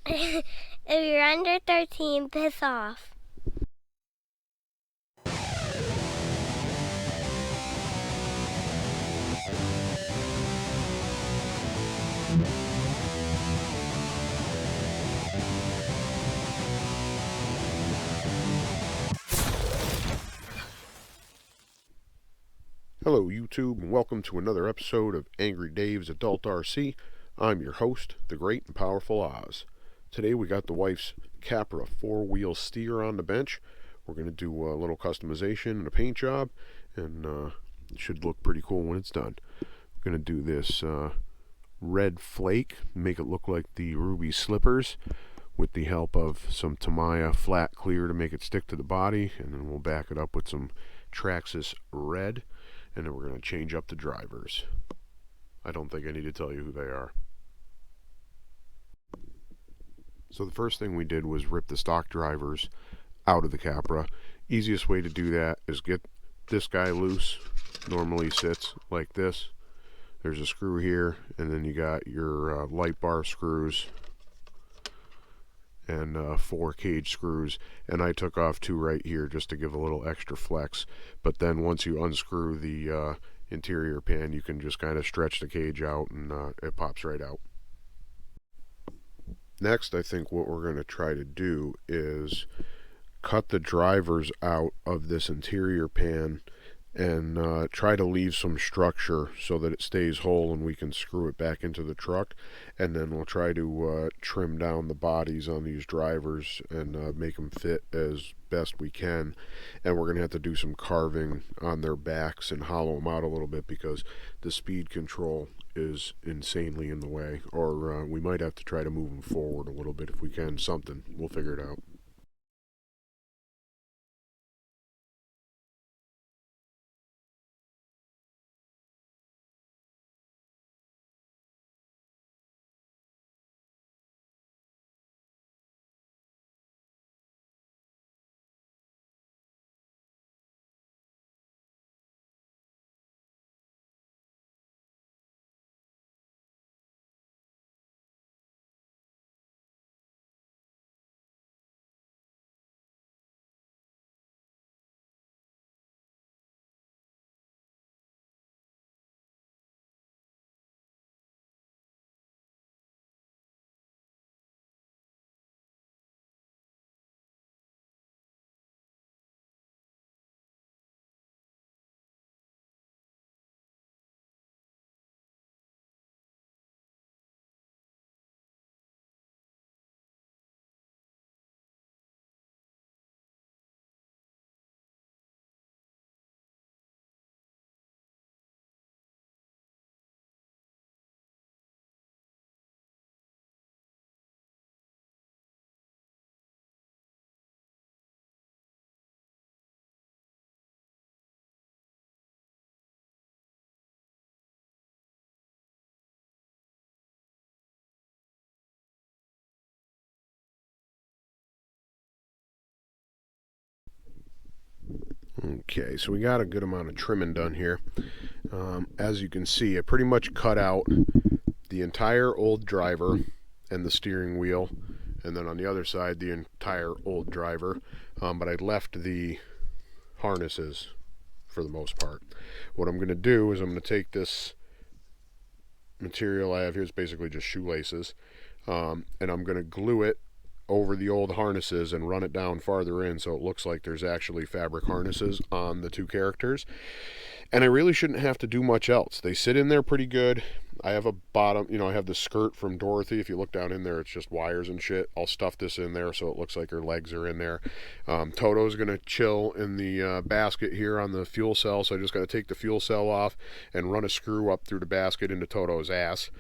If you're under 13, piss off. Hello YouTube, and welcome to another episode of Angry Dave's Adult RC. I'm your host, the great and powerful Oz. Today we got the wife's Capra 4-wheel steer on the bench. We're going to do a little customization and a paint job, and it should look pretty cool when it's done. We're going to do this red flake, make it look like the Ruby slippers, with the help of some Tamiya flat clear to make it stick to the body, and then we'll back it up with some Traxxas red. And then we're going to change up the drivers. I don't think I need to tell you who they are. So the first thing we did was rip the stock drivers out of the Capra. Easiest way to do that is get this guy loose. Normally sits like this. There's a screw here, and then you got your light bar screws and 4 cage screws, and I took off 2 right here just to give a little extra flex. But then once you unscrew the interior pan, you can just kind of stretch the cage out, and it pops right out. Next, I think what we're going to try to do is cut the drivers out of this interior pan and try to leave some structure so that it stays whole and we can screw it back into the truck. And then we'll try to trim down the bodies on these drivers and make them fit as best we can. And we're going to have to do some carving on their backs and hollow them out a little bit because the speed control is insanely in the way. Or we might have to try to move them forward a little bit if we can. Something. We'll figure it out. Okay, so we got a good amount of trimming done here. As you can see, I pretty much cut out the entire old driver and the steering wheel, and then on the other side the entire old driver, but I left the harnesses for the most part. What I'm going to do is I'm going to take this material I have here, it's basically just shoelaces, and I'm going to glue it over the old harnesses and run it down farther in so it looks like there's actually fabric harnesses on the 2 characters. And I really shouldn't have to do much else. They sit in there pretty good. I have a bottom, I have the skirt from Dorothy. If you look down in there, it's just wires and shit. I'll stuff this in there so it looks like her legs are in there. Toto's going to chill in the basket here on the fuel cell, so I just got to take the fuel cell off and run a screw up through the basket into Toto's ass.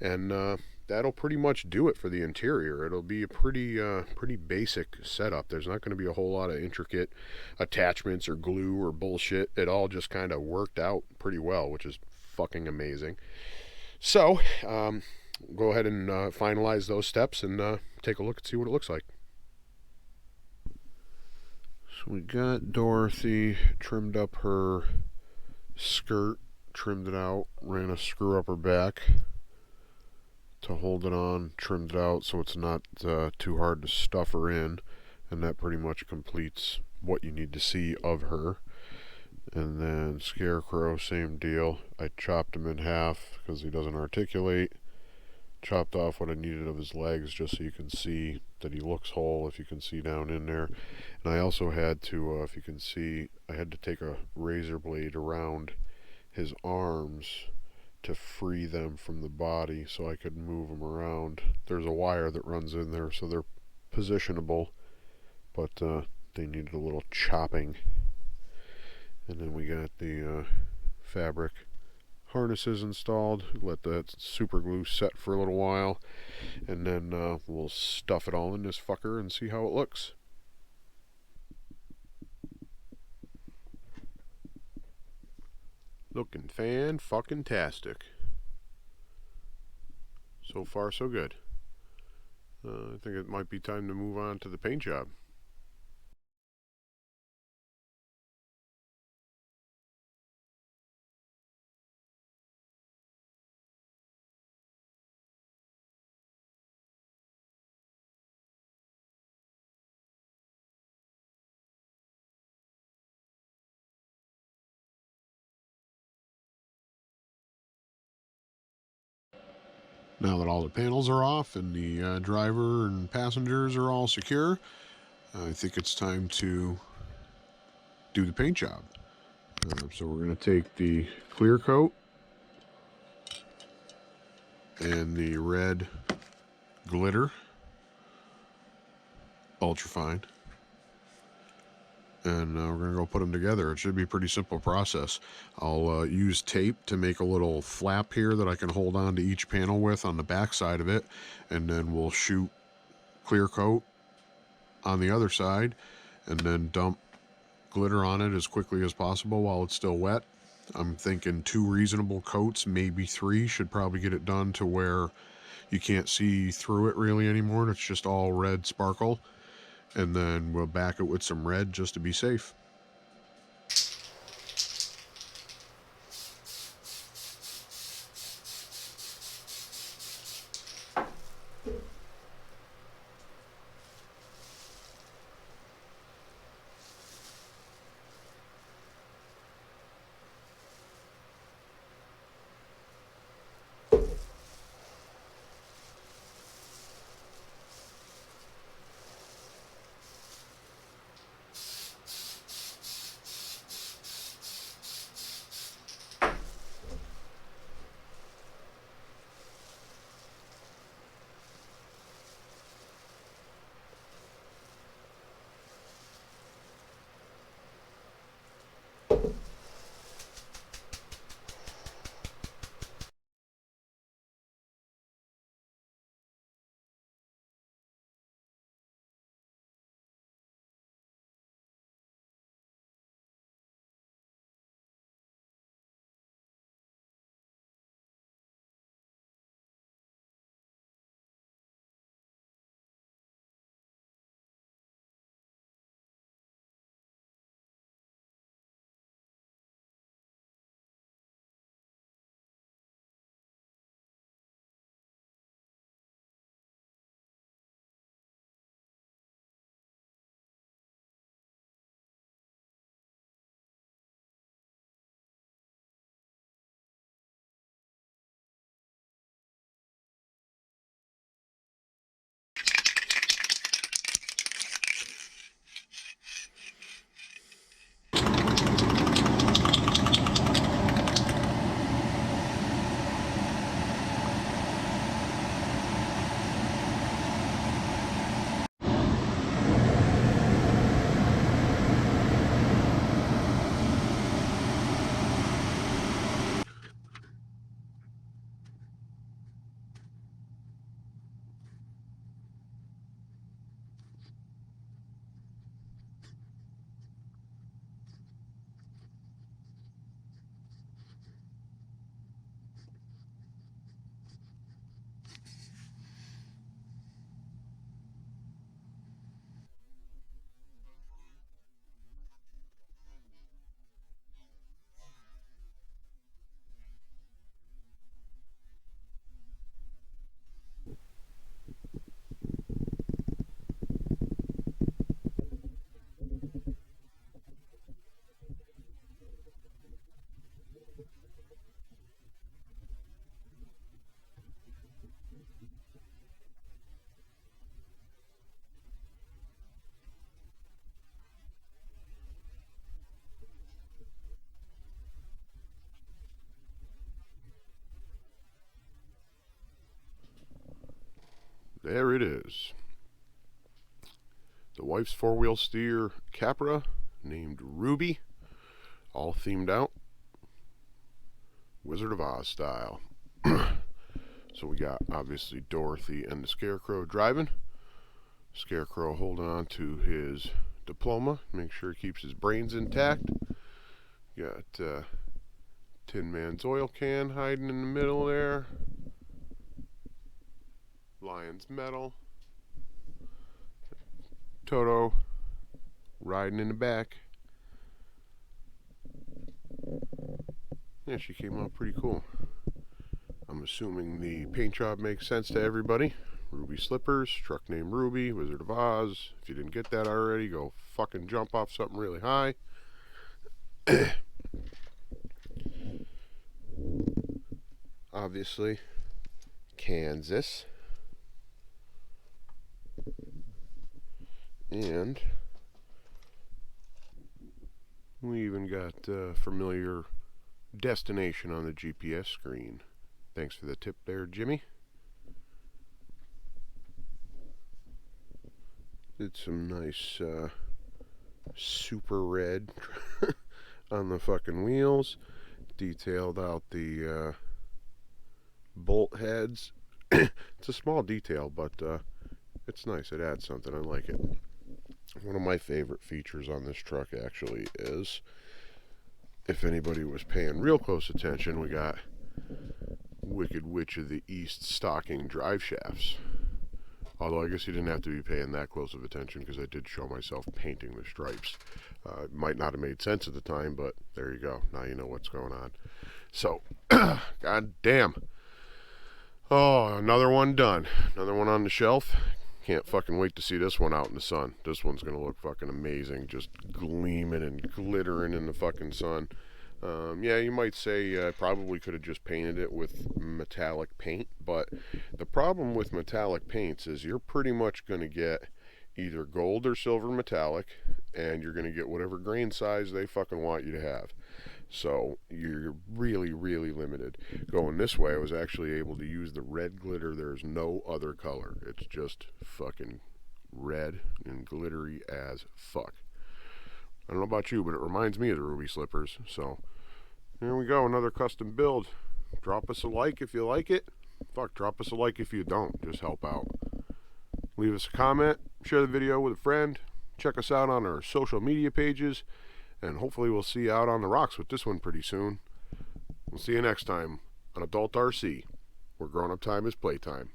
And that'll pretty much do it for the interior. It'll be a pretty basic setup. There's not going to be a whole lot of intricate attachments or glue or bullshit. It all just kind of worked out pretty well, which is fucking amazing. So, go ahead and finalize those steps and take a look and see what it looks like. So we got Dorothy trimmed up her skirt, trimmed it out, ran a screw up her back. to hold it on, trimmed it out so it's not too hard to stuff her in, and that pretty much completes what you need to see of her. And then Scarecrow, same deal. I chopped him in half because he doesn't articulate. Chopped off what I needed of his legs just so you can see that he looks whole, if you can see down in there. And I also had to, if you can see, I had to take a razor blade around his arms to free them from the body so I could move them around. There's a wire that runs in there, so they're positionable, but they needed a little chopping. And then we got the fabric harnesses installed. Let that super glue set for a little while, and then we'll stuff it all in this fucker and see how it looks. Looking fan-fucking-tastic. So far, so good. I think it might be time to move on to the paint job. Now that all the panels are off and the driver and passengers are all secure, I think it's time to do the paint job. So we're going to take the clear coat and the red glitter, ultrafine, and we're going to go put them together. It should be a pretty simple process. I'll use tape to make a little flap here that I can hold on to each panel with on the back side of it, and then we'll shoot clear coat on the other side and then dump glitter on it as quickly as possible while it's still wet. I'm thinking 2 reasonable coats, maybe 3, should probably get it done to where you can't see through it really anymore. It's just all red sparkle. And then we'll back it with some red just to be safe. There it is. The wife's four-wheel steer Capra, named Ruby, all themed out, Wizard of Oz style. So we got, obviously, Dorothy and the Scarecrow driving. Scarecrow holding on to his diploma, make sure he keeps his brains intact. Got Tin Man's oil can hiding in the middle there. Lion's medal. Toto riding in the back. Yeah, she came out pretty cool. I'm assuming the paint job makes sense to everybody. Ruby Slippers, truck named Ruby, Wizard of Oz. If you didn't get that already, go fucking jump off something really high. Obviously, Kansas. And we even got familiar destination on the GPS screen. Thanks for the tip there, Jimmy. Did some nice super red on the fucking wheels. Detailed out the bolt heads. It's a small detail, but it's nice. It adds something. I like it. One of my favorite features on this truck actually is, if anybody was paying real close attention, we got Wicked Witch of the East stocking drive shafts. Although I guess you didn't have to be paying that close of attention because I did show myself painting the stripes. It might not have made sense at the time, but there you go. Now you know what's going on. So, god damn. Oh, another one done. Another one on the shelf. Can't fucking wait to see this one out in the sun. This one's going to look fucking amazing. Just gleaming and glittering in the fucking sun. Yeah, you might say I probably could have just painted it with metallic paint, but the problem with metallic paints is you're pretty much going to get either gold or silver metallic, and you're going to get whatever grain size they fucking want you to have. So you're really, really limited. Going this way, I was actually able to use the red glitter. There's no other color. It's just fucking red and glittery as fuck. I don't know about you, but it reminds me of the Ruby Slippers. So here we go, another custom build. Drop us a like if you like it. Fuck, drop us a like if you don't. Just help out. Leave us a comment. Share the video with a friend. Check us out on our social media pages. And hopefully we'll see you out on the rocks with this one pretty soon. We'll see you next time on Adult RC, where grown-up time is playtime.